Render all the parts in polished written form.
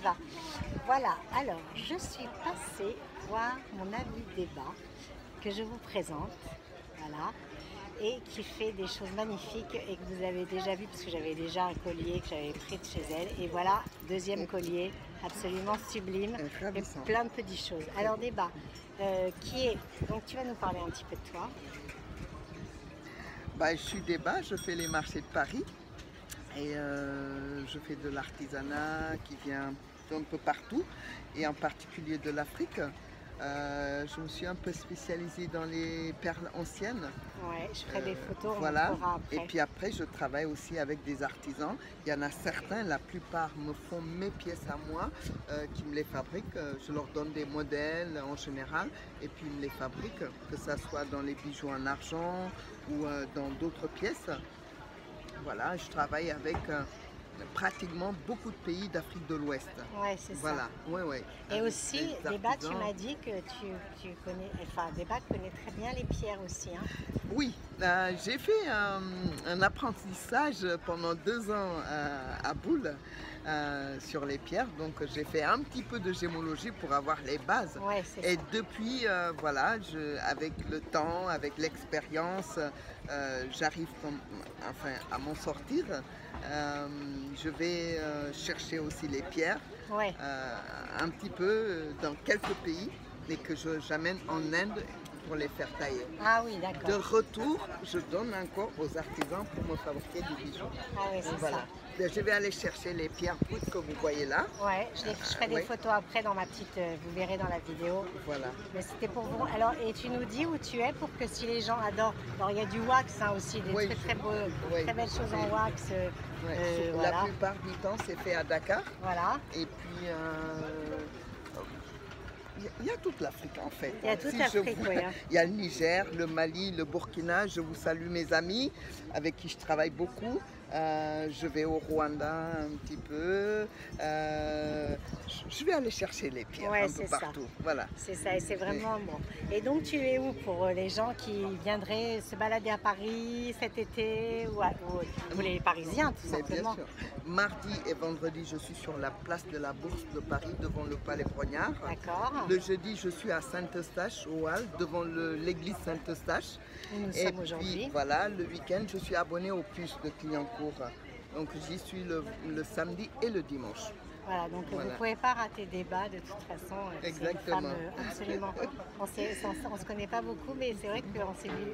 va. Voilà, alors je suis passée voir mon ami Débat que je vous présente, voilà, et qui fait des choses magnifiques et que vous avez déjà vu parce que j'avais déjà un collier que j'avais pris de chez elle. Et voilà, deuxième collier absolument sublime et plein de petites choses. Alors Débat, donc tu vas nous parler un petit peu de toi. Je suis Débat, je fais les marchés de Paris et je fais de l'artisanat qui vient d'un peu partout et en particulier de l'Afrique. Je me suis un peu spécialisée dans les perles anciennes. Ouais, je ferai des photos, voilà. On fera après. Et puis après, je travaille aussi avec des artisans. Il y en a certains, la plupart me font mes pièces à moi, qui me les fabriquent. Je leur donne des modèles en général et puis ils me les fabriquent, que ce soit dans les bijoux en argent ou dans d'autres pièces. Voilà, je travaille avec pratiquement beaucoup de pays d'Afrique de l'Ouest. Ouais, c'est ça. Voilà, ouais. Et aussi, Débat, tu m'as dit que tu connais, enfin, Débat connaît très bien les pierres aussi. Hein. Oui, j'ai fait un apprentissage pendant 2 ans à Boule sur les pierres. Donc j'ai fait un petit peu de gémologie pour avoir les bases. Ouais, et ça. Depuis, voilà, avec le temps, avec l'expérience, j'arrive à m'en sortir. Je vais chercher aussi les pierres, ouais. un petit peu dans quelques pays, mais que j'amène en Inde pour les faire tailler. Ah oui, d'accord. De retour, je donne encore aux artisans pour me fabriquer des bijoux. Ah oui, c'est voilà. Ça. Je vais aller chercher les pierres brutes que vous voyez là. Ouais, je ferai des photos après dans ma petite, vous verrez dans la vidéo. Voilà. Mais c'était pour vous. Alors, et tu nous dis où tu es pour que si les gens adorent. Alors, il y a du wax hein, aussi, des très belles choses en wax. La plupart du temps, c'est fait à Dakar. Voilà. Et puis, il y a toute l'Afrique en fait. Il y a toute l'Afrique, oui. Il y a le Niger, le Mali, le Burkina. Je vous salue mes amis avec qui je travaille beaucoup. Je vais au Rwanda un petit peu. Je vais aller chercher les pierres un peu partout. Voilà. C'est ça, et c'est vraiment bon. Et donc tu es où pour les gens qui viendraient se balader à Paris cet été ou les Parisiens tout simplement? Bien sûr. Mardi et vendredi, je suis sur la place de la Bourse de Paris devant le Palais Brongniart. D'accord. Le jeudi, je suis à Saint-Eustache, au Halles, devant l'église Saint-Eustache. Nous sommes aujourd'hui. Voilà, le week-end, je suis abonné au puces de Clignancourt. Donc j'y suis le samedi et le dimanche. Voilà, donc vous ne pouvez pas rater Débat de toute façon. Exactement. Une femme, absolument. On ne se connaît pas beaucoup, mais c'est vrai que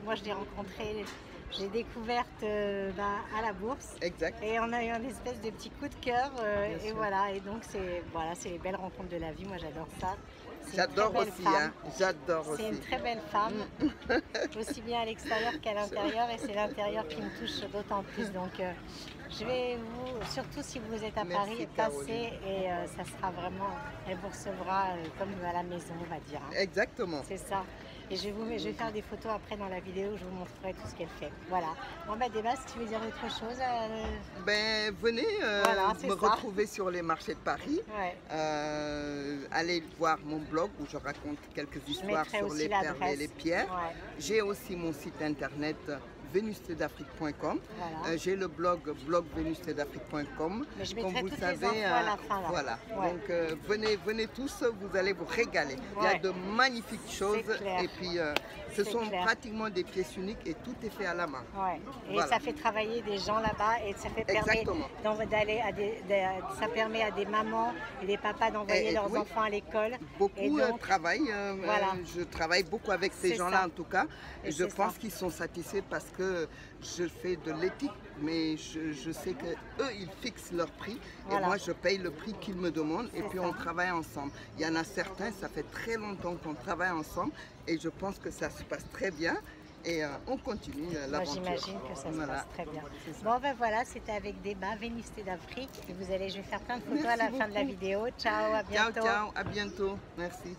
moi je l'ai rencontrée, j'ai découverte à la bourse. Exact. Et on a eu un espèce de petit coup de cœur. Et voilà, et donc c'est les belles rencontres de la vie, moi j'adore ça. J'adore aussi, hein. J'adore aussi. C'est une très belle femme, aussi bien à l'extérieur qu'à l'intérieur, et c'est l'intérieur qui me touche d'autant plus. Donc je vais surtout si vous êtes à Paris, passer et ça sera vraiment, elle vous recevra comme à la maison, on va dire. Hein. Exactement. C'est ça. Et je vais faire des photos après dans la vidéo, je vous montrerai tout ce qu'elle fait. Voilà. Bon Débat, si tu veux dire autre chose. Venez me retrouver sur les marchés de Paris. Ouais. Allez voir mon blog où je raconte quelques histoires sur les perles et les pierres. Ouais. J'ai aussi mon site internet venustedafrique.com. Voilà. J'ai le blog venustedafrique.com. Mais je mettrai toutes les infos à la fin. Là. Voilà. Ouais. Donc venez tous, vous allez vous régaler. Ouais. Il y a de magnifiques choses. Et puis ce sont pratiquement des pièces uniques et tout est fait à la main. Ouais. Et ça fait travailler des gens là-bas et ça permet à des mamans et des papas d'envoyer leurs enfants à l'école. Beaucoup travaillent. Je travaille beaucoup avec ces gens-là en tout cas. Et je pense qu'ils sont satisfaits parce que je fais de l'éthique, mais je sais qu'eux, ils fixent leur prix et moi, je paye le prix qu'ils me demandent et puis on travaille ensemble. Il y en a certains, ça fait très longtemps qu'on travaille ensemble et je pense que ça se passe très bien. Et on continue l'aventure. J'imagine que ça se passe très bien. Bon voilà, c'était avec Débat, Vénusté d'Afrique. Et je vais faire plein de photos à la fin de la vidéo. Ciao, à bientôt. Ciao, à bientôt. Merci.